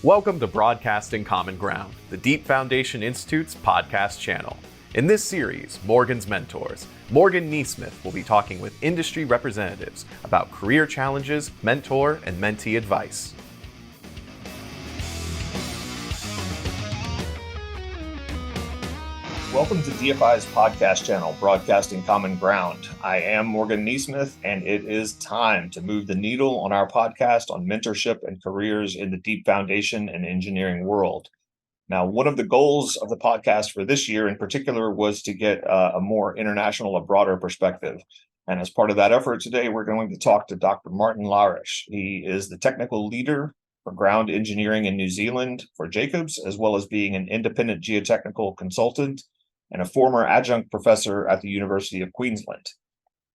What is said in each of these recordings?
Welcome to Broadcasting Common Ground, the Deep Foundation Institute's podcast channel. In this series, Morgan's Mentors, Morgan Neesmith will be talking with industry representatives about career challenges, mentor, and mentee advice. Welcome to DFI's podcast channel, Broadcasting Common Ground. I am Morgan Neesmith, and it is time to move the needle on our podcast on mentorship and careers in the deep foundation and engineering world. Now, one of the goals of the podcast for this year in particular was to get a more international, a broader perspective. And as part of that effort today, we're going to talk to Dr. Martin Larisch. He is the technical leader for ground engineering in New Zealand for Jacobs, as well as being an independent geotechnical consultant and a former adjunct professor at the University of Queensland.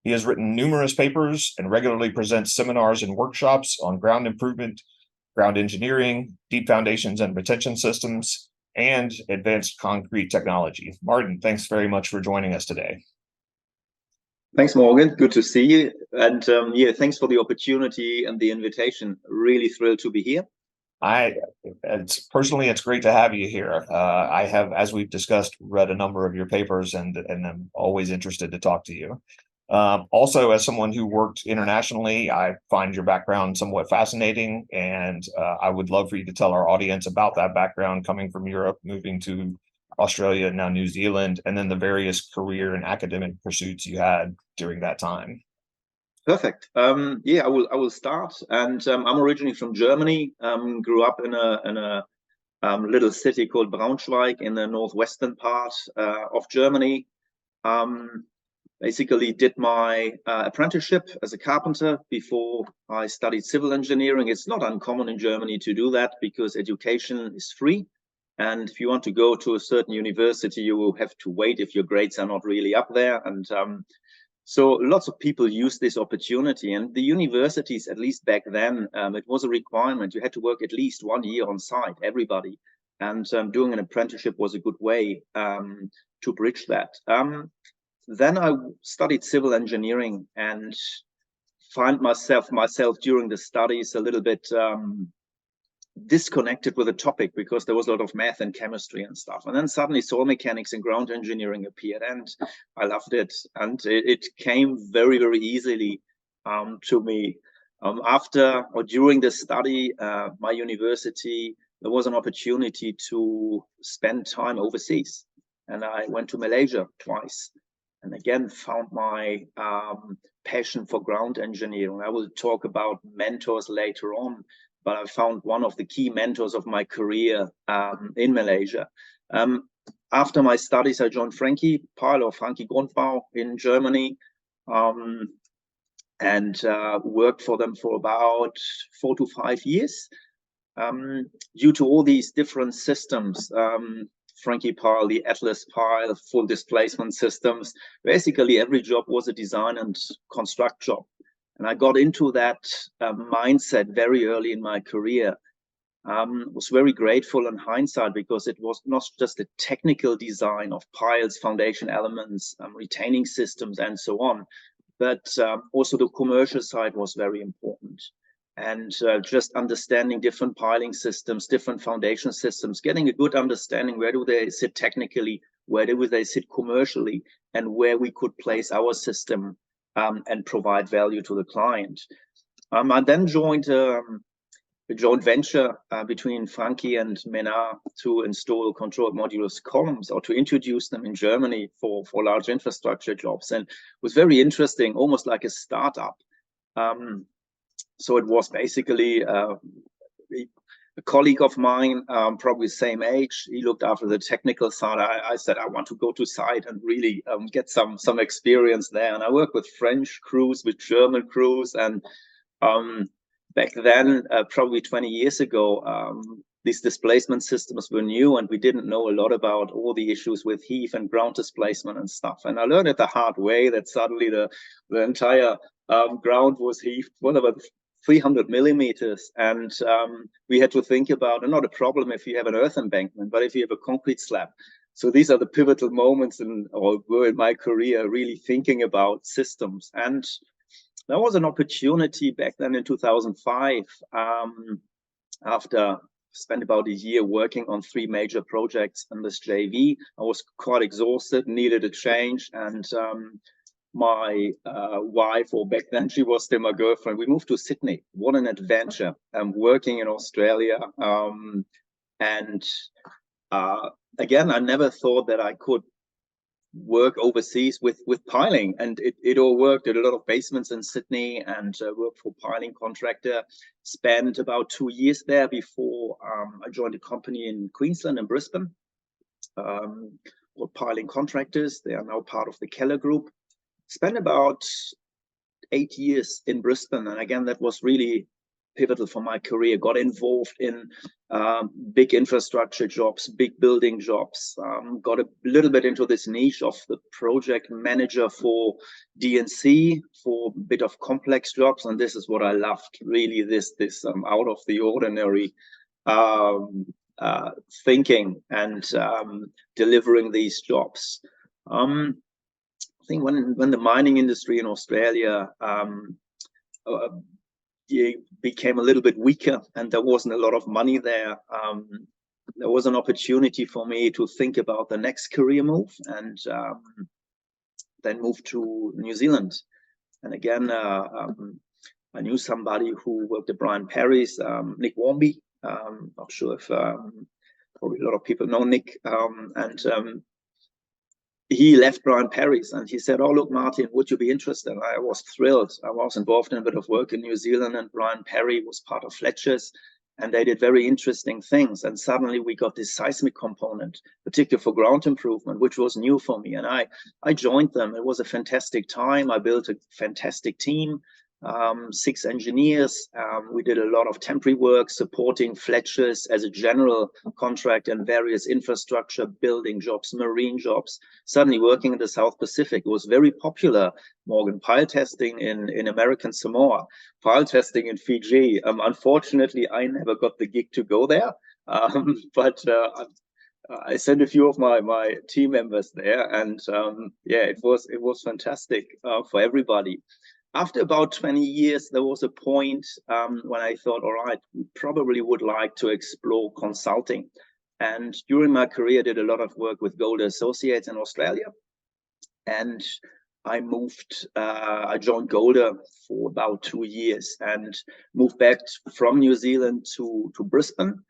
He has written numerous papers and regularly presents seminars and workshops on ground improvement, ground engineering, deep foundations and retention systems, and advanced concrete technology. Martin, thanks very much for joining us today. Thanks, Morgan. Good to see you. And thanks for the opportunity and the invitation. Really thrilled to be here. It's great to have you here. I have, as we've discussed, read a number of your papers and I'm always interested to talk to you. Also, as someone who worked internationally, I find your background somewhat fascinating, and I would love for you to tell our audience about that background coming from Europe, moving to Australia, and now New Zealand, and then the various career and academic pursuits you had during that time. Perfect. I will start. And I'm originally from Germany. Grew up in a little city called Braunschweig in the northwestern part of Germany. Basically did my apprenticeship as a carpenter before I studied civil engineering. It's not uncommon in Germany to do that because education is free. And if you want to go to a certain university, you will have to wait if your grades are not really up there. And so lots of people use this opportunity, and the universities, at least back then, it was a requirement. You had to work at least 1 year on site, everybody. And doing an apprenticeship was a good way to bridge that. Then I studied civil engineering and find myself during the studies a little bit disconnected with the topic because there was a lot of math and chemistry and stuff. And then suddenly soil mechanics and ground engineering appeared, and I loved it. And it came very, very easily to me. After or during the study, my university, there was an opportunity to spend time overseas. And I went to Malaysia twice and again found my passion for ground engineering. I will talk about mentors later on, but I found one of the key mentors of my career in Malaysia. After my studies, I joined Frankie Pyle or Frankie Grundbau in Germany and worked for them for about 4 to 5 years. Due to all these different systems, Frankie Pyle, the Atlas Pyle, full displacement systems, basically every job was a design and construct job. And I got into that mindset very early in my career. Was very grateful in hindsight because it was not just a technical design of piles, foundation elements, retaining systems, and so on, but also the commercial side was very important. And just understanding different piling systems, different foundation systems, getting a good understanding where do they sit technically, where do they sit commercially, and where we could place our system and provide value to the client. I then joined a joint venture between Frankie and Menard to install controlled modulus columns or to introduce them in Germany for large infrastructure jobs. And it was very interesting, almost like a startup. So it was basically a colleague of mine, probably the same age. He looked after the technical side. I said, I want to go to site and really get some experience there. And I worked with French crews, with German crews. And back then, probably 20 years ago, these displacement systems were new and we didn't know a lot about all the issues with heave and ground displacement and stuff. And I learned it the hard way that suddenly the entire ground was heaved, whatever, 300 millimeters, and we had to think about, and not a problem if you have an earth embankment, but if you have a concrete slab. So these are the pivotal moments in my career, really thinking about systems. And there was an opportunity back then in 2005, after spent about a year working on 3 major projects in this JV. I was quite exhausted, needed a change, and my wife, or back then she was still my girlfriend, we moved to Sydney. What an adventure. Working in Australia. And again, I never thought that I could work overseas with piling, and it all worked. Did a lot of basements in Sydney and worked for piling contractor. Spent about 2 years there before I joined a company in Queensland and Brisbane called Piling Contractors. They are now part of the Keller Group. Spent about 8 years in Brisbane, and again, that was really pivotal for my career. Got involved in big infrastructure jobs, big building jobs. Got a little bit into this niche of the project manager for D&C, for a bit of complex jobs, and this is what I loved, really, this out of the ordinary thinking and delivering these jobs. I think when the mining industry in Australia became a little bit weaker and there wasn't a lot of money there, there was an opportunity for me to think about the next career move, and then moved to New Zealand. And again, I knew somebody who worked at Brian Perry's, Nick Warmby. Not sure if probably a lot of people know Nick, and he left Brian Perry's and he said, "Oh, look, Martin, would you be interested?" I was thrilled. I was involved in a bit of work in New Zealand, and Brian Perry was part of Fletcher's, and they did very interesting things. And suddenly we got this seismic component, particularly for ground improvement, which was new for me. And I joined them. It was a fantastic time. I built a fantastic team. 6 engineers. We did a lot of temporary work supporting Fletcher's as a general contract and various infrastructure building jobs, marine jobs. Suddenly working in the South Pacific. It was very popular, Morgan. Pile testing in American Samoa, pile testing in Fiji. Unfortunately, I never got the gig to go there, but I sent a few of my team members there, and yeah, it was fantastic for everybody. After about 20 years, there was a point when I thought, all right, we probably would like to explore consulting. And during my career, I did a lot of work with Golder Associates in Australia. And I joined Golder for about 2 years and moved back from New Zealand to Brisbane.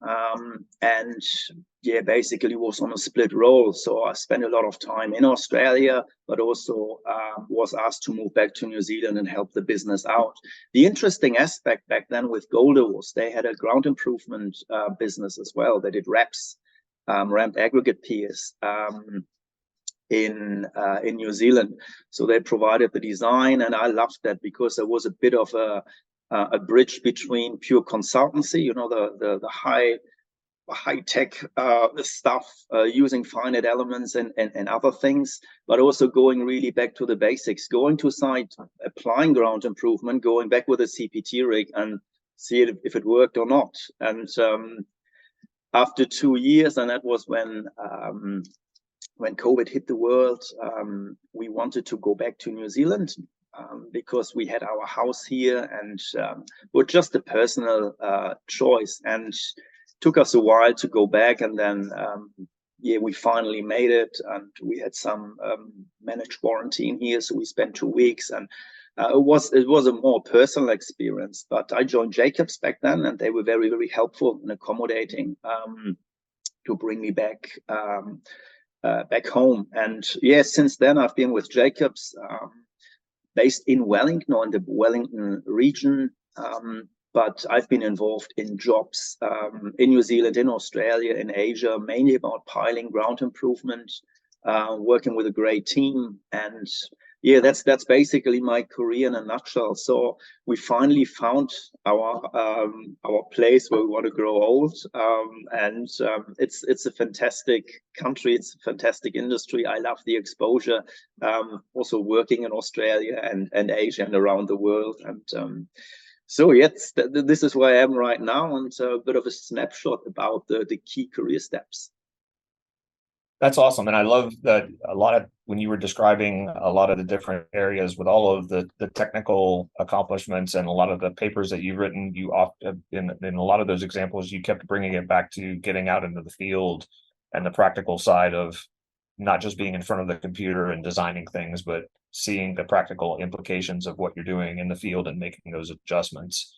And yeah, basically was on a split role. So I spent a lot of time in Australia, but also was asked to move back to New Zealand and help the business out. The interesting aspect back then with Golder was they had a ground improvement business as well. They did RAPs, ramped aggregate piers, in New Zealand. So they provided the design, and I loved that because there was a bit of a bridge between pure consultancy, you know, the high tech stuff, using finite elements and other things, but also going really back to the basics, going to site, applying ground improvement, going back with a CPT rig and see if it worked or not. And after 2 years, and that was when COVID hit the world, we wanted to go back to New Zealand. Because we had our house here, and was just a personal choice, and took us a while to go back. And then yeah, we finally made it, and we had some managed quarantine here, so we spent 2 weeks, and it was a more personal experience. But I joined Jacobs back then, and they were very, very helpful and accommodating to bring me back home. And yeah, since then I've been with Jacobs, based in Wellington, or in the Wellington region, but I've been involved in jobs in New Zealand, in Australia, in Asia, mainly about piling, ground improvement, working with a great team. And yeah, that's basically my career in a nutshell. So we finally found our place where we want to grow old, and it's a fantastic country. It's a fantastic industry. I love the exposure. Also working in Australia and Asia and around the world. And so yes, this is where I am right now, and a bit of a snapshot about the key career steps. That's awesome. And I love that a lot of when you were describing a lot of the different areas with all of the technical accomplishments and a lot of the papers that you've written, you often in a lot of those examples, you kept bringing it back to getting out into the field and the practical side of not just being in front of the computer and designing things, but seeing the practical implications of what you're doing in the field and making those adjustments.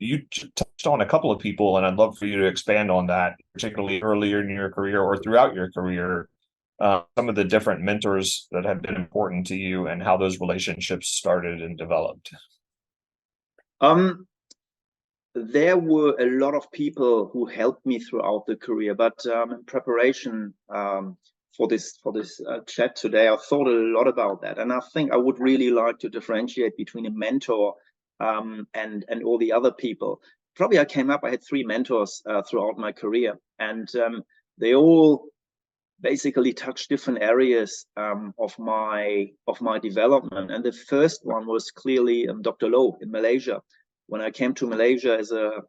You touched on a couple of people, and I'd love for you to expand on that, particularly earlier in your career or throughout your career, some of the different mentors that have been important to you and how those relationships started and developed. There were a lot of people who helped me throughout the career, but in preparation for this chat today, I thought a lot about that, and I think I would really like to differentiate between a mentor and all the other people. Probably I had 3 mentors throughout my career, and they all basically touched different areas of my development. And the first one was clearly Dr. Low in Malaysia. When I came to Malaysia as a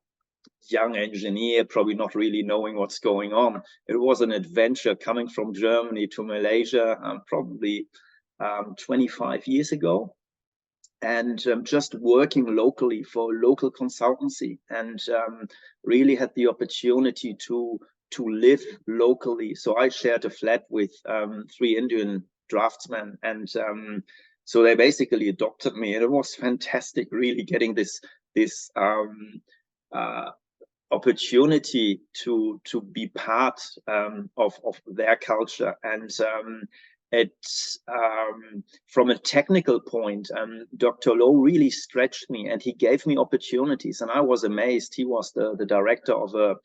young engineer, probably not really knowing what's going on, it was an adventure coming from Germany to Malaysia, probably 25 years ago. And just working locally for a local consultancy, and really had the opportunity to live locally. So I shared a flat with 3 Indian draftsmen, and so they basically adopted me, and it was fantastic, really getting this opportunity to be part of their culture. And from a technical point, Dr. Low really stretched me, and he gave me opportunities, and I was amazed. He was the director of a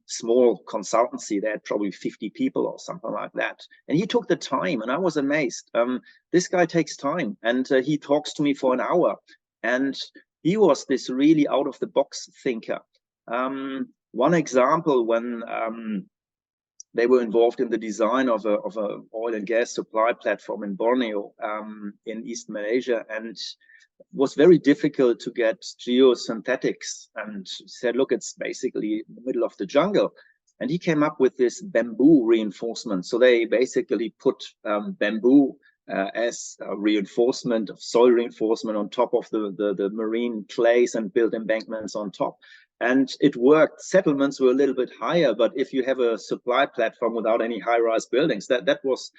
small consultancy. They had probably 50 people or something like that, and he took the time, and I was amazed. This guy takes time, and he talks to me for an hour, and he was this really out of the box thinker. One example, when they were involved in the design of a oil and gas supply platform in Borneo, in East Malaysia, and it was very difficult to get geosynthetics, and said, look, it's basically in the middle of the jungle. And he came up with this bamboo reinforcement. So they basically put bamboo as a reinforcement, of soil reinforcement on top of the marine clays, and built embankments on top. And it worked. Settlements were a little bit higher, but if you have a supply platform without any high-rise buildings, that was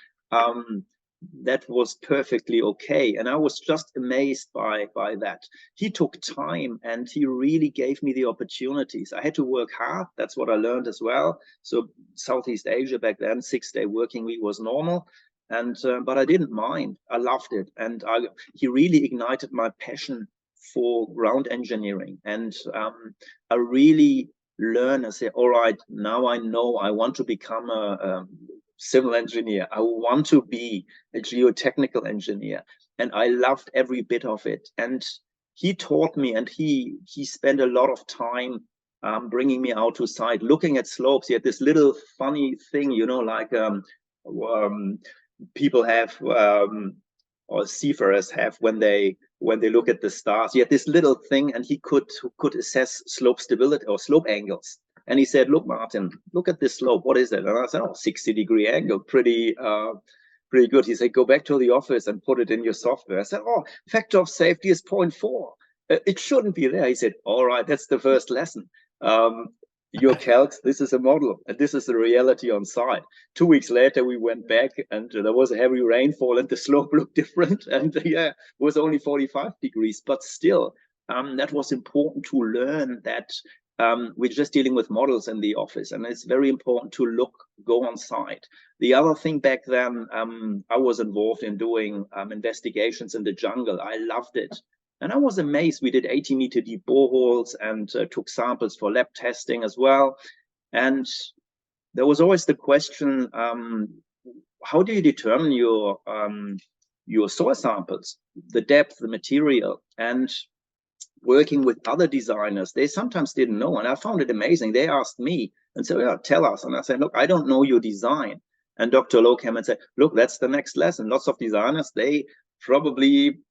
perfectly okay. And I was just amazed by that. He took time, and he really gave me the opportunities. I had to work hard. That's what I learned as well. So Southeast Asia back then, 6-day working week was normal. And but I didn't mind. I loved it, and he really ignited my passion for ground engineering. And I really learned. I said, all right, now I know I want to become a civil engineer. I want to be a geotechnical engineer, and I loved every bit of it. And he taught me, and he spent a lot of time bringing me out to site, looking at slopes. He had this little funny thing, like people have, or seafarers have, when they look at the stars. He had this little thing, and he could assess slope stability or slope angles. And he said, look, Martin, look at this slope. What is it? And I said, 60-degree angle, pretty good. He said, go back to the office and put it in your software. I said, factor of safety is 0.4. It shouldn't be there. He said, all right, that's the first lesson. Your calcs, this is a model, and this is the reality on site. 2 weeks later, we went back, and there was a heavy rainfall, and the slope looked different. And it was only 45 degrees, but still, that was important to learn that we're just dealing with models in the office, and it's very important to go on site. The other thing back then, I was involved in doing investigations in the jungle. I loved it. And I was amazed. We did 80-meter deep boreholes, and took samples for lab testing as well. And there was always the question, how do you determine your soil samples, the depth, the material? And working with other designers, they sometimes didn't know. And I found it amazing. They asked me and said, tell us. And I said, look, I don't know your design. And Dr. Low came and said, look, that's the next lesson. Lots of designers, they probably...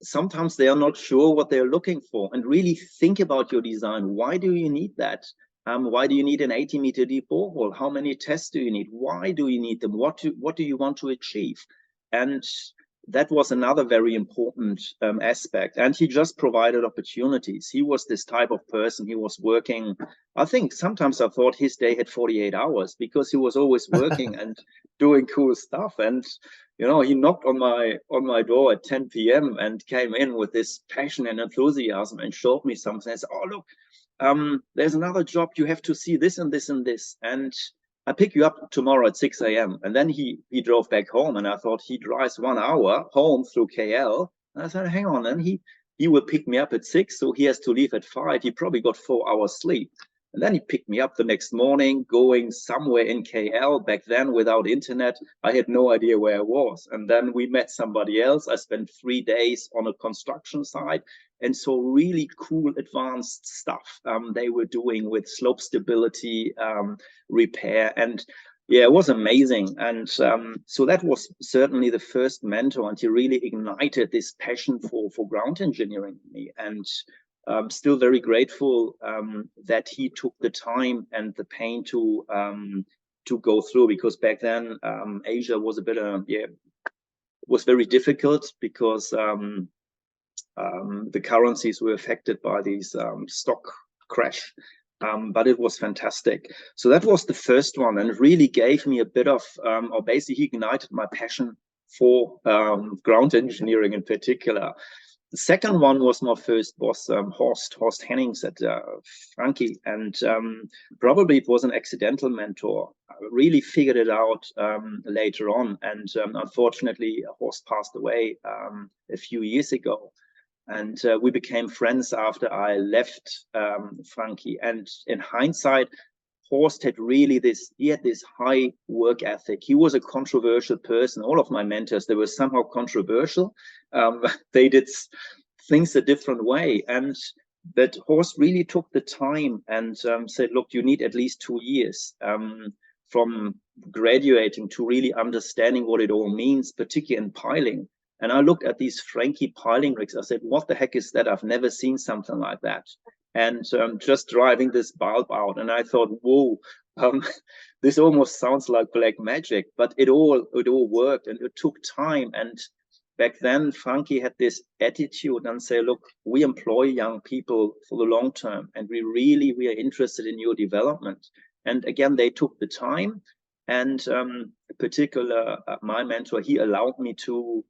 sometimes they are not sure what they're looking for, and really think about your design. Why do you need that? Why do you need an 80-meter deep borehole? How many tests do you need? Why do you need them? What do you want to achieve? And that was another very important aspect. And he just provided opportunities. He was this type of person. He was working. I think sometimes I thought his day had 48 hours because he was always working and doing cool stuff. And he knocked on my door at 10 p.m. and came in with this passion and enthusiasm and showed me something. I said, "Oh, look, there's another job. You have to see this and this and this. And I pick you up tomorrow at 6 a.m. And then he drove back home, and I thought he drives 1 hour home through KL. And I said, hang on, and he will pick me up at 6, so he has to leave at 5. He probably got 4 hours sleep. And then he picked me up the next morning, going somewhere in KL. Back then, without internet, I had no idea where I was. And then we met somebody else. I spent 3 days on a construction site and saw really cool advanced stuff they were doing with slope stability, repair. And yeah, it was amazing. And so that was certainly the first mentor, and he really ignited this passion for ground engineering in me. And I'm still very grateful that he took the time and the pain to go through, because back then Asia was a bit was very difficult because the currencies were affected by these stock crash. But it was fantastic. So that was the first one, and it really gave me a bit of, or basically ignited my passion for ground engineering in particular. The second one was my first boss, Horst Hennings at Frankie, and probably it was an accidental mentor. I really figured it out later on, and unfortunately, Horst passed away a few years ago. And we became friends after I left Frankie. And in hindsight, Horst had really this high work ethic. He was a controversial person. All of my mentors, they were somehow controversial. They did things a different way. And that Horst really took the time and said, look, you need at least 2 years from graduating to really understanding what it all means, particularly in piling. And I looked at these Frankie piling rigs. I said, what the heck is that? I've never seen something like that. And just driving this bulb out. And I thought, whoa, this almost sounds like black magic, but it all worked, and it took time. And back then, Frankie had this attitude and say, look, we employ young people for the long term, and we are interested in your development. And again, they took the time. And in particular, my mentor, he allowed me to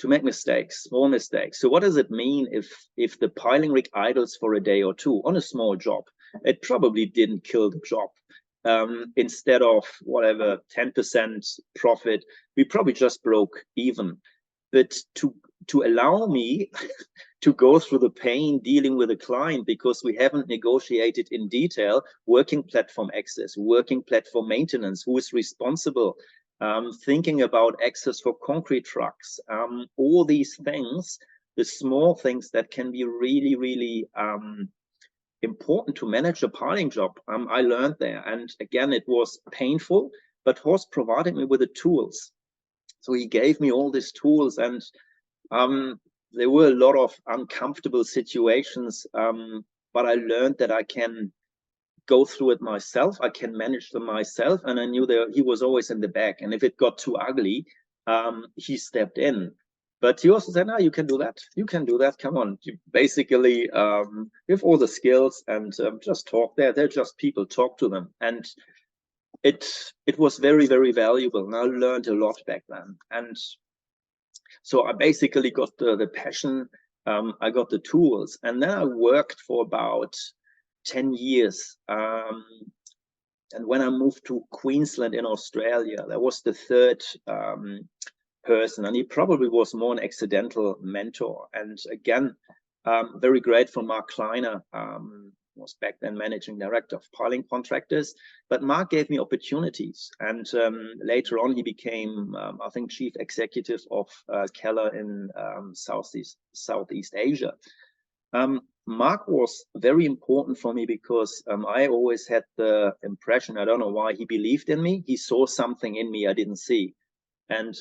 make mistakes, small mistakes. So what does it mean if the piling rig idles for a day or two on a small job? It probably didn't kill the job. Instead of whatever 10% profit, we probably just broke even. But to allow me to go through the pain dealing with a client because we haven't negotiated in detail working platform access, working platform maintenance, who is responsible, thinking about access for concrete trucks, all these things, the small things that can be really, really important to manage a piling job. I learned there. And again, it was painful, but Horst provided me with the tools. So he gave me all these tools, and there were a lot of uncomfortable situations, but I learned that I can go through it myself. I can manage them myself. And I knew that he was always in the back. And if it got too ugly, he stepped in. But he also said, no, you can do that. You can do that. Come on. You basically you have all the skills, and just talk there. They're just people, talk to them. And it was very, very valuable. And I learned a lot back then. And so I basically got the passion. I got the tools. And then I worked for about 10 years. And when I moved to Queensland in Australia, that was the third person, and he probably was more an accidental mentor. And again, very grateful. Mark Kleiner was back then managing director of piling contractors, but Mark gave me opportunities. And later on, he became, I think, chief executive of Keller in Southeast Asia. Mark was very important for me because I always had the impression, I don't know why, he believed in me. He saw something in me I didn't see. And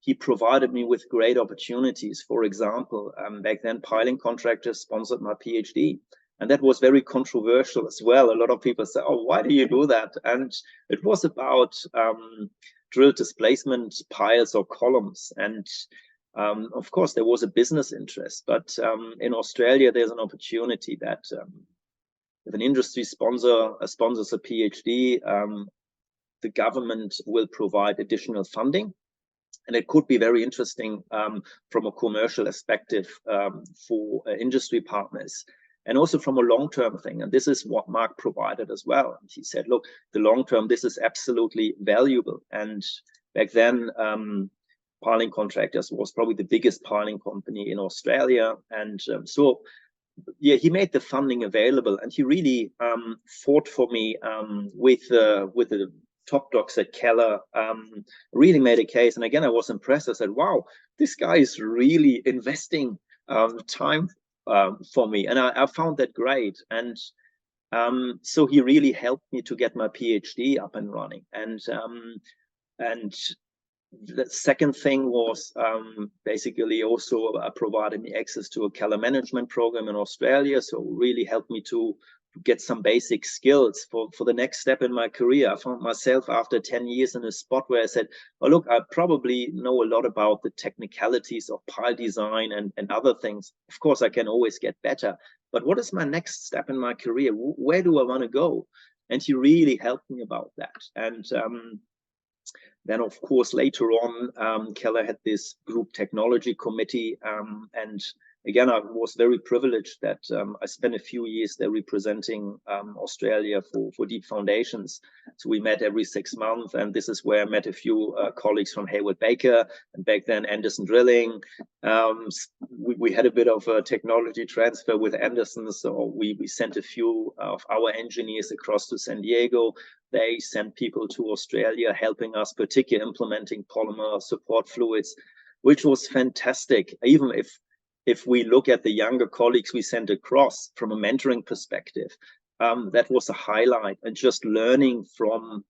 he provided me with great opportunities. For example, back then, piling contractors sponsored my Ph.D. And that was very controversial as well. A lot of people say, oh, why do you do that? And it was about drill displacement piles or columns. And of course, there was a business interest. But in Australia, there's an opportunity that if an industry sponsors a PhD, the government will provide additional funding. And it could be very interesting from a commercial perspective for industry partners, and also from a long-term thing. And this is what Mark provided as well. And he said, look, the long-term, this is absolutely valuable. And back then, Piling Contractors was probably the biggest piling company in Australia. And so, yeah, he made the funding available, and he really fought for me with the top docs at Keller, really made a case. And again, I was impressed. I said, wow, this guy is really investing time for me. And I found that great. And so he really helped me to get my PhD up and running. And the second thing was basically also provided me access to a Keller management program in Australia. So really helped me to get some basic skills for the next step in my career. I found myself after 10 years in a spot where I said, oh, look, I probably know a lot about the technicalities of pile design and other things. Of course, I can always get better. But what is my next step in my career? Where do I want to go? And he really helped me about that. And then, of course, later on, Keller had this group technology committee. And again, I was very privileged that I spent a few years there representing Australia for deep foundations. So we met every 6 months. And this is where I met a few colleagues from Hayward Baker, and back then Anderson Drilling. We had a bit of a technology transfer with Anderson. So we sent a few of our engineers across to San Diego. They sent people to Australia, helping us, particularly implementing polymer support fluids, which was fantastic. Even if we look at the younger colleagues we sent across from a mentoring perspective, that was a highlight. And just learning from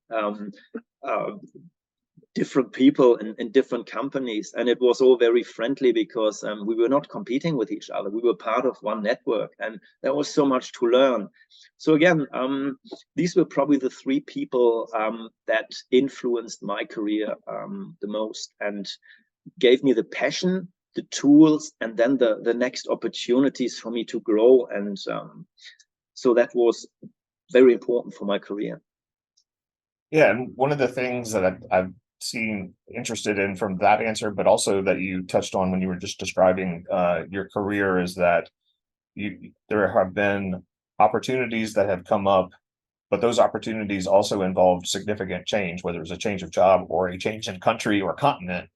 different people in different companies. And it was all very friendly because we were not competing with each other. We were part of one network, and there was so much to learn. So again, these were probably the three people that influenced my career the most and gave me the passion, the tools, and then the next opportunities for me to grow. And so that was very important for my career. Yeah, and one of the things that I've seen interested in from that answer, but also that you touched on when you were just describing your career, is that there have been opportunities that have come up, but those opportunities also involved significant change, whether it was a change of job or a change in country or continent.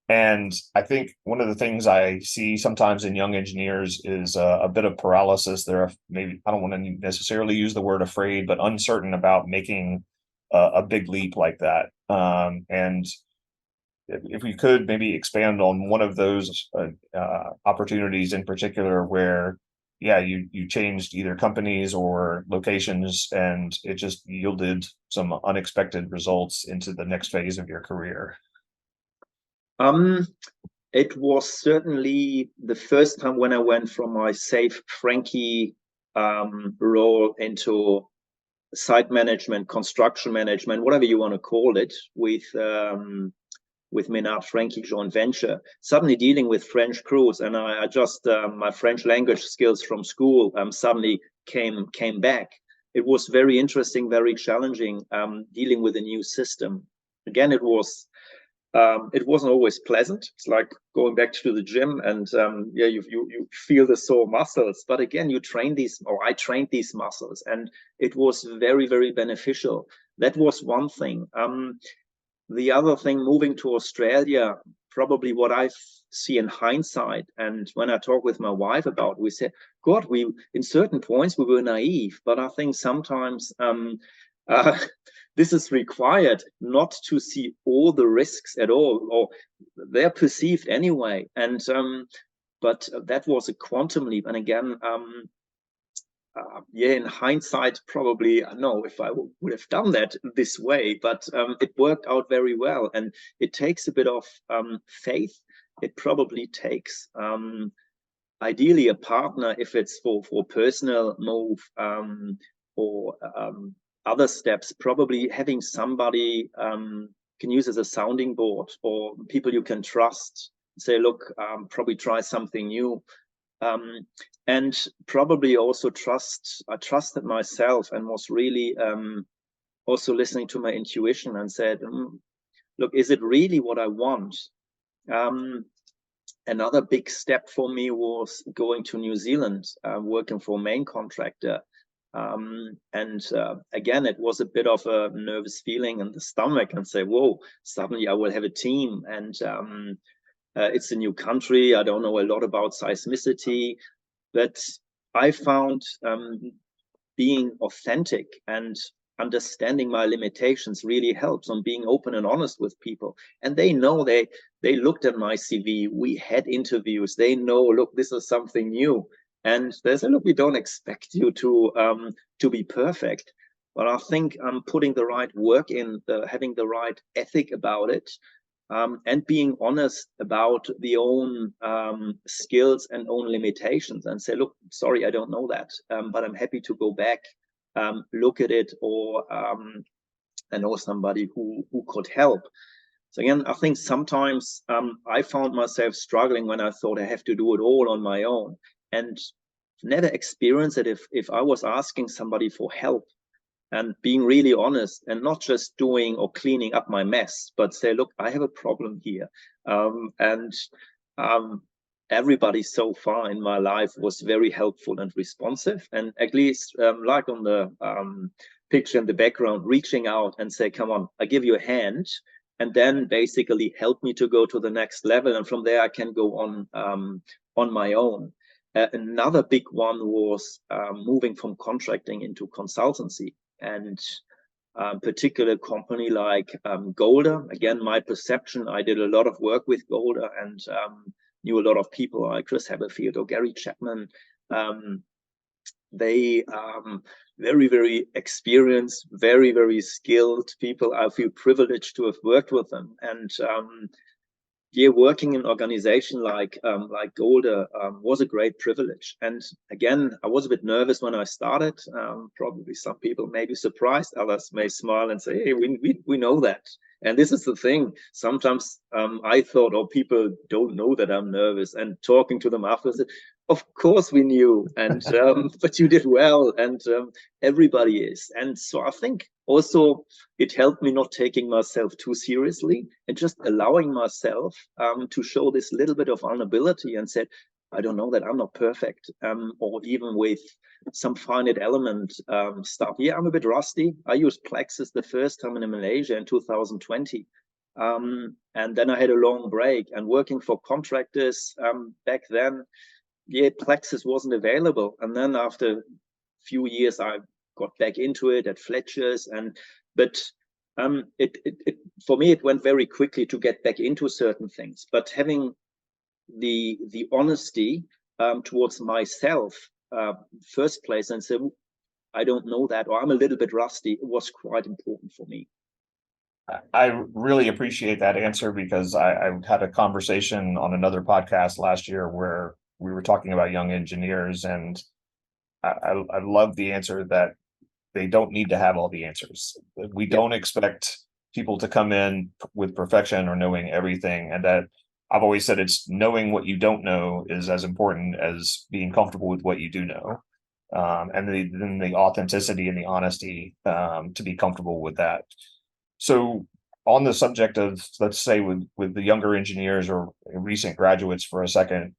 And I think one of the things I see sometimes in young engineers is a bit of paralysis. They're maybe, I don't want to necessarily use the word afraid, but uncertain about making a big leap like that. And if we could maybe expand on one of those opportunities in particular where, yeah, you changed either companies or locations and it just yielded some unexpected results into the next phase of your career. It was certainly the first time when I went from my safe Frankie role into site management, construction management, whatever you want to call it, with Menard Frankie joint venture, suddenly dealing with French crews. And I just, my French language skills from school suddenly came back. It was very interesting, very challenging, dealing with a new system. Again, it wasn't always pleasant. It's like going back to the gym and yeah, you feel the sore muscles. But again, you train these, or I trained these muscles, and it was very, very beneficial. That was one thing. The other thing, moving to Australia, probably what I see in hindsight, and when I talk with my wife about, we said, God, in certain points we were naive, but I think sometimes this is required, not to see all the risks at all, or they're perceived anyway. And but that was a quantum leap. And again, yeah, in hindsight, probably no, if I would have done that this way, but it worked out very well. And it takes a bit of faith. It probably takes ideally a partner if it's for personal move, or other steps. Probably having somebody can use as a sounding board, or people you can trust. Say, look, probably try something new. And probably also I trusted myself and was really also listening to my intuition and said, look, is it really what I want? Another big step for me was going to New Zealand, working for a main contractor. Again, it was a bit of a nervous feeling in the stomach, and say, whoa, suddenly I will have a team, and it's a new country. I don't know a lot about seismicity, but I found being authentic and understanding my limitations really helps, on being open and honest with people. And they know, they looked at my CV, we had interviews, they know, look, this is something new. And they say, look, we don't expect you to be perfect. But I think putting the right work in, having the right ethic about it, and being honest about the own skills and own limitations, and say, look, sorry, I don't know that, but I'm happy to go back, look at it, or I know somebody who could help. So again, I think sometimes I found myself struggling when I thought I have to do it all on my own, and never experienced it if I was asking somebody for help and being really honest, and not just doing or cleaning up my mess, but say, look, I have a problem here. Everybody so far in my life was very helpful and responsive, and at least like on the picture in the background, reaching out and say, come on, I give you a hand, and then basically help me to go to the next level, and from there I can go on my own. Another big one was moving from contracting into consultancy, and particular company like Golder. Again, my perception, I did a lot of work with Golder, and knew a lot of people like Chris Haberfield or Gary Chapman. They very, very experienced, very, very skilled people. I feel privileged to have worked with them. And yeah, working in an organization like Golder was a great privilege. And again, I was a bit nervous when I started. Probably some people may be surprised, others may smile and say, hey, we know that. And this is the thing. Sometimes I thought, oh, people don't know that I'm nervous. And talking to them after, I said, of course we knew, and but you did well, and everybody is. And so I think also it helped me not taking myself too seriously, and just allowing myself to show this little bit of vulnerability, and said, I don't know that I'm not perfect, or even with some finite element stuff. Yeah, I'm a bit rusty. I used Plexus the first time in Malaysia in 2020. And then I had a long break, and working for contractors back then, yeah, Plexus wasn't available. And then after a few years, I got back into it at Fletcher's, but for me, it went very quickly to get back into certain things. But having the honesty towards myself first place, and say, I don't know that, or I'm a little bit rusty, it was quite important for me. I really appreciate that answer, because I had a conversation on another podcast last year where we were talking about young engineers, and I love the answer that they don't need to have all the answers. We don't expect people to come in with perfection or knowing everything. And that I've always said, it's knowing what you don't know is as important as being comfortable with what you do know. And then the authenticity and the honesty to be comfortable with that. So on the subject of, let's say, with the younger engineers or recent graduates for a second,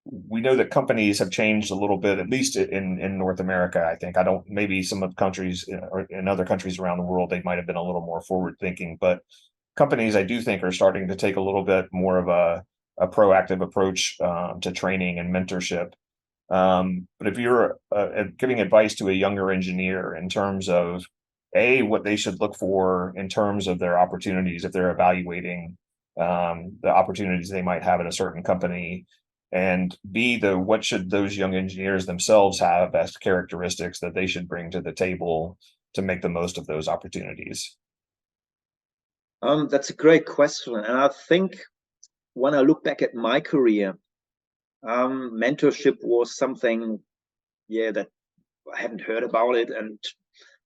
we know that companies have changed a little bit, at least in North America. I think, maybe some of the countries or in other countries around the world, they might have been a little more forward thinking, but companies, I do think, are starting to take a little bit more of a proactive approach to training and mentorship. But if you're giving advice to a younger engineer in terms of what they should look for in terms of their opportunities, if they're evaluating the opportunities they might have at a certain company, and B, what should those young engineers themselves have as characteristics that they should bring to the table to make the most of those opportunities? That's a great question. And I think when I look back at my career, Mentorship was something, that I hadn't heard about it, and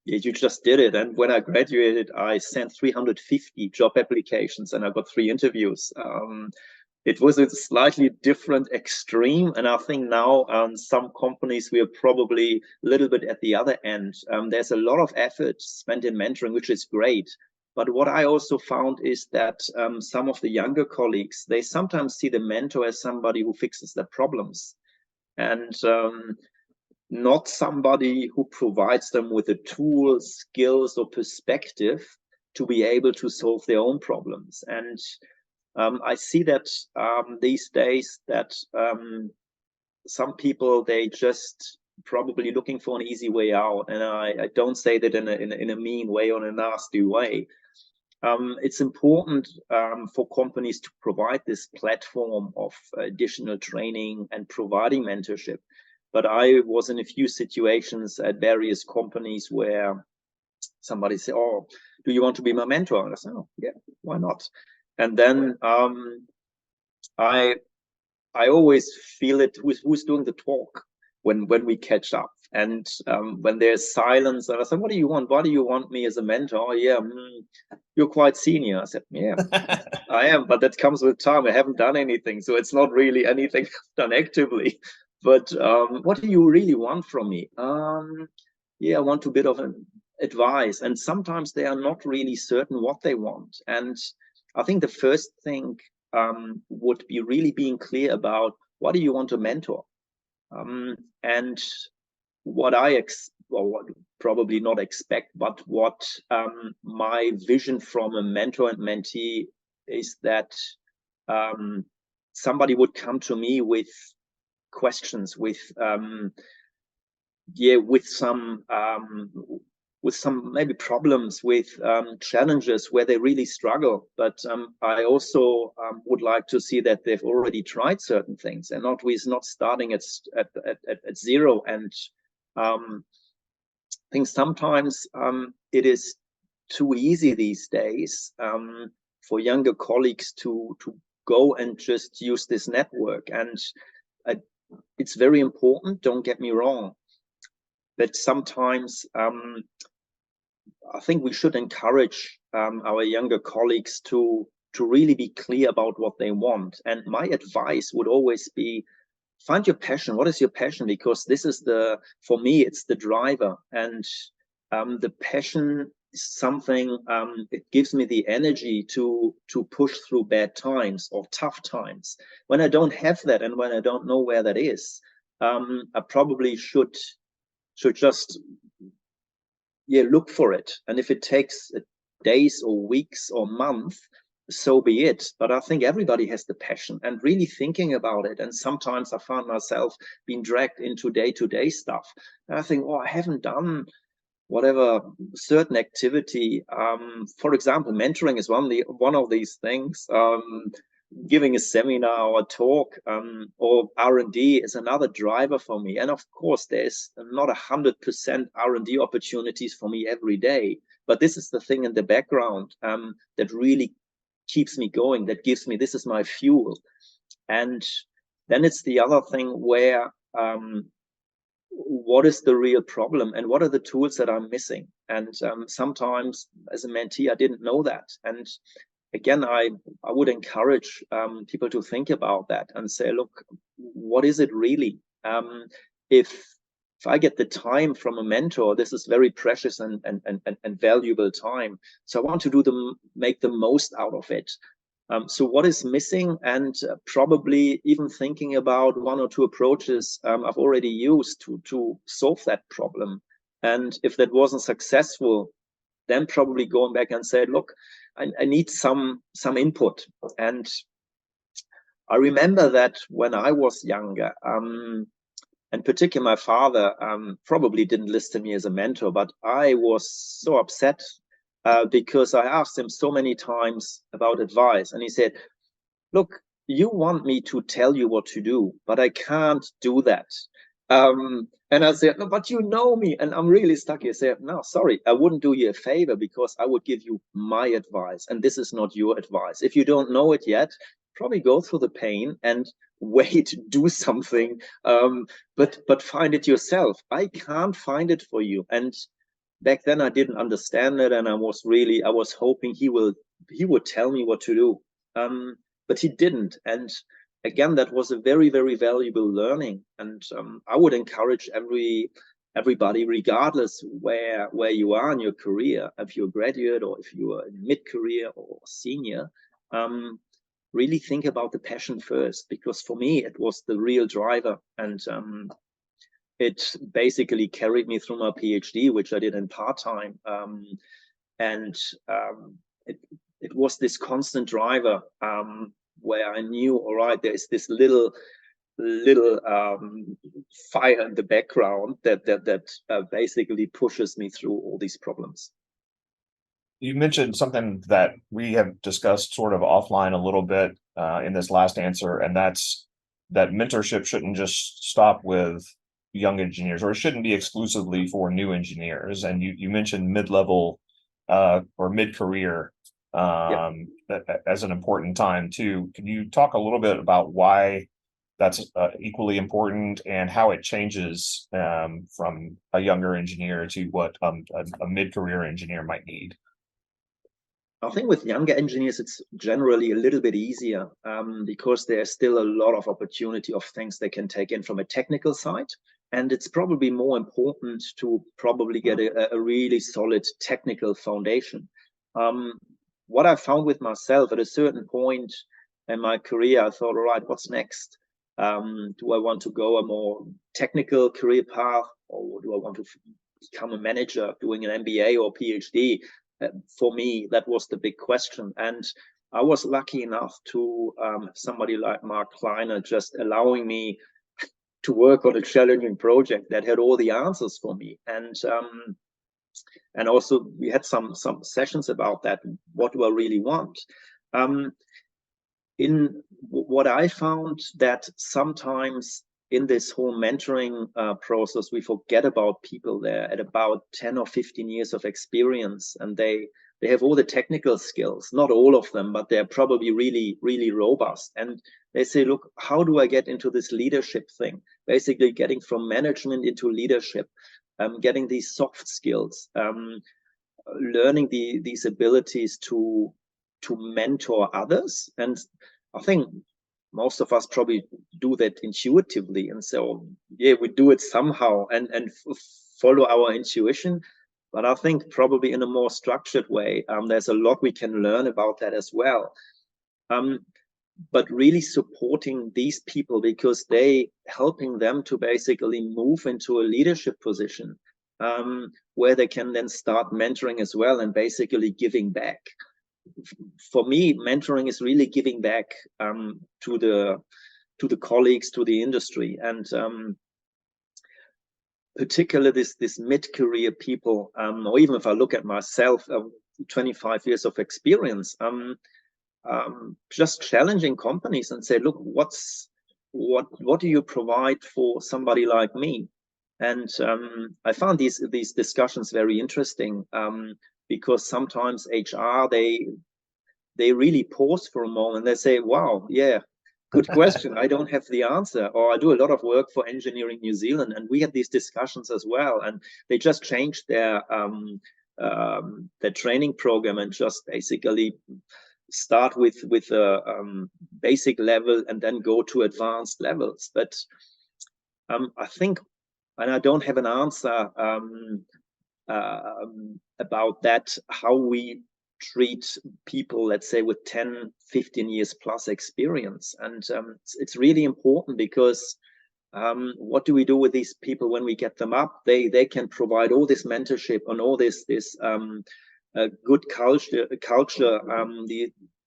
you just did it. And when I graduated, I sent 350 job applications and I got 3 interviews. It was a slightly different extreme, and I think now some companies we are probably a little bit at the other end. There's a lot of effort spent in mentoring, which is great. But what I also found is that some of the younger colleagues, they sometimes see the mentor as somebody who fixes their problems, and not somebody who provides them with the tools, skills, or perspective to be able to solve their own problems. And I see that these days that some people, they just probably looking for an easy way out. And I don't say that in a mean way or in a nasty way. It's important for companies to provide this platform of additional training and providing mentorship. But I was in a few situations at various companies where somebody said, "Oh, do you want to be my mentor?" And I said, "Oh, yeah, why not?" And then I always feel it. Who's doing the talk when we catch up? And when there's silence, and I said, "What do you want? Why do you want me as a mentor?" "Oh, yeah, you're quite senior." I said, "Yeah, I am, but that comes with time. I haven't done anything, so it's not really anything done actively. But what do you really want from me?" "Yeah, I want a bit of an advice." And sometimes they are not really certain what they want. And I think the first thing would be really being clear about what do you want to mentor, and what what probably not expect, but what my vision from a mentor and mentee is that somebody would come to me with questions, with some maybe problems, with challenges where they really struggle. But I also would like to see that they've already tried certain things and not starting at zero. And I think sometimes it is too easy these days for younger colleagues to go and just use this network. And it's very important, don't get me wrong, that sometimes I think we should encourage our younger colleagues to really be clear about what they want. And my advice would always be, find your passion. What is your passion? Because this is for me, it's the driver. And the passion is something, it gives me the energy to push through bad times or tough times. When I don't have that, and when I don't know where that is, I probably should just look for it. And if it takes days or weeks or months, so be it. But I think everybody has the passion and really thinking about it. And sometimes I found myself being dragged into day-to-day stuff. And I think, oh, I haven't done whatever certain activity. For example, mentoring is one of these things. Giving a seminar or a talk or R&D is another driver for me. And of course, there's not 100% R&D opportunities for me every day. But this is the thing in the background that really keeps me going, that gives me, this is my fuel. And then it's the other thing where what is the real problem and what are the tools that I'm missing? And sometimes as a mentee, I didn't know that. And again, I would encourage people to think about that and say, look, what is it really? If I get the time from a mentor, this is very precious and valuable time. So I want to make the most out of it. So what is missing? And probably even thinking about 1 or 2 approaches I've already used to solve that problem. And if that wasn't successful, then probably going back and say, look, I need some input. And I remember that when I was younger, and particularly my father probably didn't list me as a mentor, but I was so upset because I asked him so many times about advice. And he said, look, you want me to tell you what to do, but I can't do that. And I said, no, but you know me, and I'm really stuck. He said, no, sorry, I wouldn't do you a favor because I would give you my advice, and this is not your advice. If you don't know it yet, probably go through the pain and wait, do something, but find it yourself. I can't find it for you. And back then I didn't understand it, and I was hoping he would tell me what to do, but he didn't. And again, that was a very, very valuable learning. And I would encourage everybody, regardless where you are in your career, if you're a graduate or if you are in mid-career or senior, really think about the passion first, because for me it was the real driver. And it basically carried me through my PhD, which I did in part-time. And it was this constant driver, where I knew, all right, there's this little fire in the background that basically pushes me through all these problems. You mentioned something that we have discussed sort of offline a little bit in this last answer, and that's that mentorship shouldn't just stop with young engineers, or it shouldn't be exclusively for new engineers. And you mentioned mid-level or mid-career as an important time too. Can you talk a little bit about why that's equally important, and how it changes from a younger engineer to what a mid-career engineer might need? I think with younger engineers, it's generally a little bit easier, because there's still a lot of opportunity of things they can take in from a technical side. And it's probably more important to probably get a really solid technical foundation. What I found with myself at a certain point in my career, I thought, all right, what's next? Do I want to go a more technical career path, or do I want to become a manager doing an MBA or PhD? For me, that was the big question. And I was lucky enough to somebody like Mark Kleiner just allowing me to work on a challenging project that had all the answers for me. And also we had some sessions about that. What do I really want? In what I found, that sometimes in this whole mentoring process, we forget about people there at about 10 or 15 years of experience, and they have all the technical skills, not all of them, but they're probably really, really robust. And they say, look, how do I get into this leadership thing? Basically getting from management into leadership, getting these soft skills, learning these abilities to mentor others. And I think most of us probably do that intuitively. And so, yeah, we do it somehow and follow our intuition. But I think probably in a more structured way, there's a lot we can learn about that as well. But really supporting these people, because they helping them to basically move into a leadership position, where they can then start mentoring as well and basically giving back. For me, mentoring is really giving back to the colleagues, to the industry, and particularly this mid-career people, or even if I look at myself, 25 years of experience, just challenging companies and say, look, what do you provide for somebody like me? And I found these discussions very interesting, because sometimes HR, they really pause for a moment. They say, wow, yeah, good question. I don't have the answer. Or I do a lot of work for Engineering New Zealand, and we had these discussions as well. And they just changed their training program and just basically start with a basic level and then go to advanced levels. But I think, and I don't have an answer about that, how we treat people, let's say, with 10, 15 years plus experience. And it's really important, because what do we do with these people when we get them up? They can provide all this mentorship and all this good culture,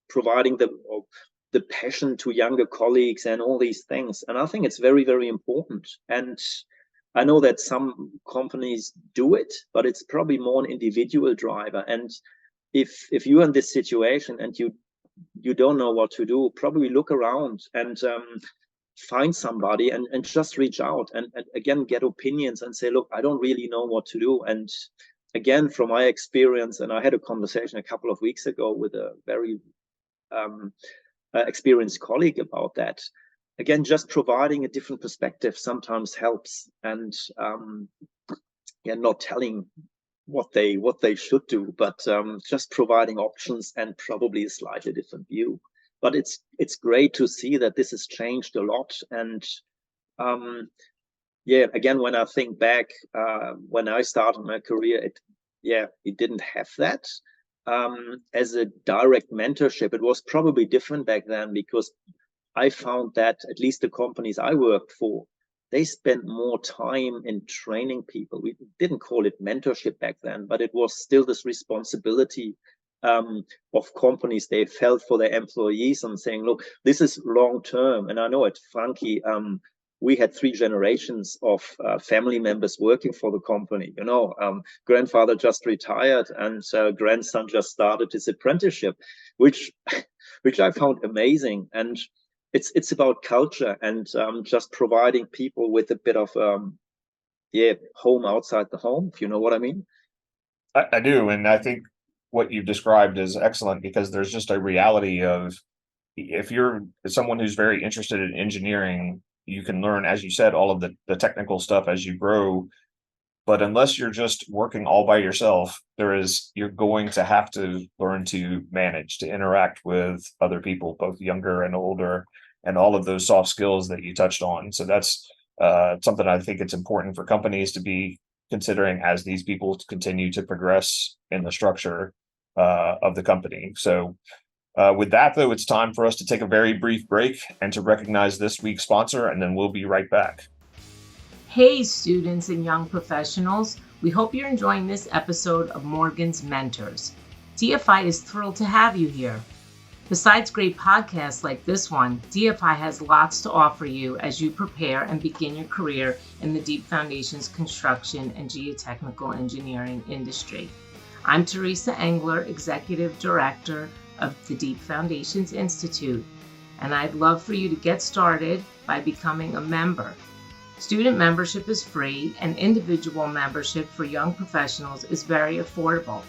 providing the passion to younger colleagues and all these things. And I think it's very, very important. And I know that some companies do it, but it's probably more an individual driver. And if you're in this situation and you don't know what to do, probably look around and find somebody and just reach out and again get opinions and say, look, I don't really know what to do. And again, from my experience, and I had a conversation a couple of weeks ago with a very experienced colleague about that. Again, just providing a different perspective sometimes helps, and not telling what they should do, but just providing options and probably a slightly different view. But it's great to see that this has changed a lot. And again, when I think back, when I started my career, it didn't have that. As a direct mentorship, it was probably different back then, because I found that at least the companies I worked for, they spent more time in training people. We didn't call it mentorship back then, but it was still this responsibility of companies. They felt for their employees and saying, look, this is long term. And I know at Frankie, we had 3 generations of family members working for the company. Grandfather just retired, and grandson just started his apprenticeship, which I found amazing. And it's about culture and just providing people with a bit of home outside the home, if you know what I mean. I do, and I think what you've described is excellent, because there's just a reality of, if you're someone who's very interested in engineering, you can learn, as you said, all of the technical stuff as you grow. But unless you're just working all by yourself, you're going to have to learn to manage, to interact with other people, both younger and older, and all of those soft skills that you touched on. So that's something I think it's important for companies to be considering as these people continue to progress in the structure of the company. So with that, though, it's time for us to take a very brief break and to recognize this week's sponsor, and then we'll be right back. Hey, students and young professionals. We hope you're enjoying this episode of Morgan's Mentors. DFI is thrilled to have you here. Besides great podcasts like this one, DFI has lots to offer you as you prepare and begin your career in the Deep Foundations construction and geotechnical engineering industry. I'm Teresa Engler, Executive Director of the Deep Foundations Institute, and I'd love for you to get started by becoming a member. Student membership is free, and individual membership for young professionals is very affordable.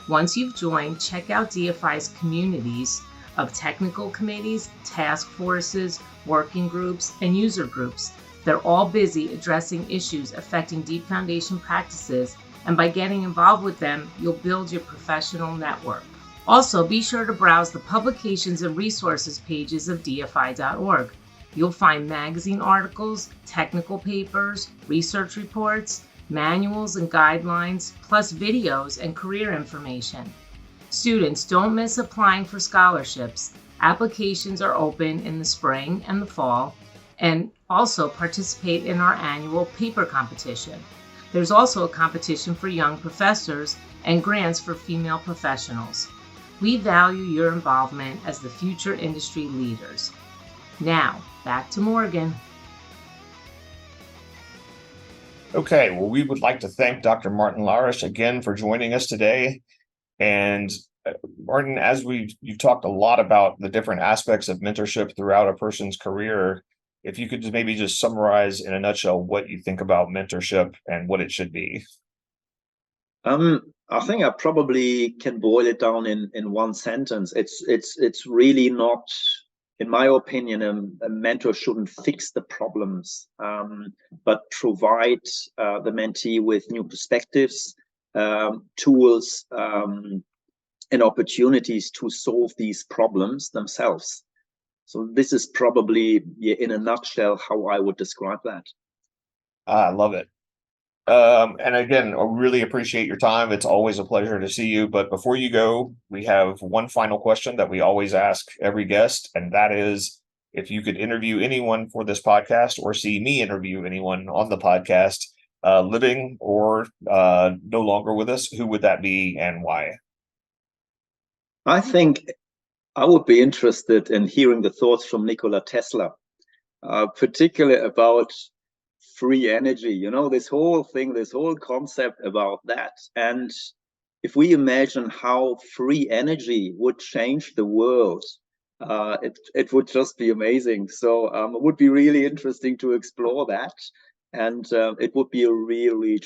Once you've joined, check out DFI's communities of technical committees, task forces, working groups, and user groups. They're all busy addressing issues affecting deep foundation practices, and by getting involved with them, you'll build your professional network. Also, be sure to browse the publications and resources pages of DFI.org. You'll find magazine articles, technical papers, research reports, manuals and guidelines, plus videos and career information. Students, don't miss applying for scholarships. Applications are open in the spring and the fall, and also participate in our annual paper competition. There's also a competition for young professors and grants for female professionals. We value your involvement as the future industry leaders. Now, back to Morgan. Okay, well, we would like to thank Dr. Martin Larisch again for joining us today. And Martin, as you've talked a lot about the different aspects of mentorship throughout a person's career, if you could just summarize in a nutshell what you think about mentorship and what it should be. I think I probably can boil it down in one sentence. It's really not, in my opinion, a mentor shouldn't fix the problems, but provide the mentee with new perspectives, tools, and opportunities to solve these problems themselves. So this is probably, in a nutshell, how I would describe that. I love it. And again, I really appreciate your time. It's always a pleasure to see you. But before you go, we have one final question that we always ask every guest, and that is, if you could interview anyone for this podcast or see me interview anyone on the podcast, living or no longer with us, who would that be and why? I think I would be interested in hearing the thoughts from Nikola Tesla, particularly about free energy, this whole thing, this whole concept about that. And if we imagine how free energy would change the world, it would just be amazing. So it would be really interesting to explore that. And it would be a really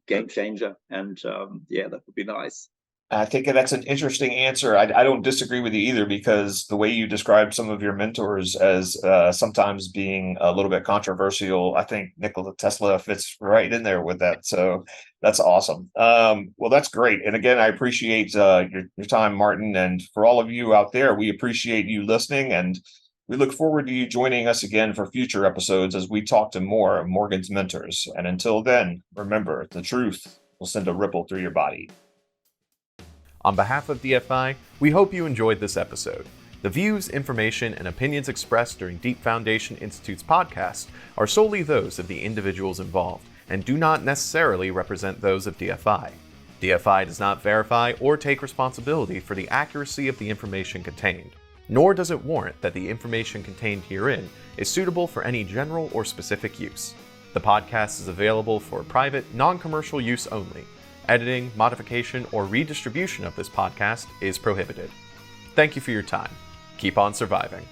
game changer. And that would be nice. I think that's an interesting answer. I don't disagree with you either, because the way you described some of your mentors as sometimes being a little bit controversial, I think Nikola Tesla fits right in there with that. So that's awesome. Well, that's great. And again, I appreciate your time, Martin. And for all of you out there, we appreciate you listening. And we look forward to you joining us again for future episodes as we talk to more of Morgan's mentors. And until then, remember, the truth will send a ripple through your body. On behalf of DFI, we hope you enjoyed this episode. The views, information, and opinions expressed during Deep Foundation Institute's podcast are solely those of the individuals involved and do not necessarily represent those of DFI. DFI does not verify or take responsibility for the accuracy of the information contained, nor does it warrant that the information contained herein is suitable for any general or specific use. The podcast is available for private, non-commercial use only. Editing, modification, or redistribution of this podcast is prohibited. Thank you for your time. Keep on surviving.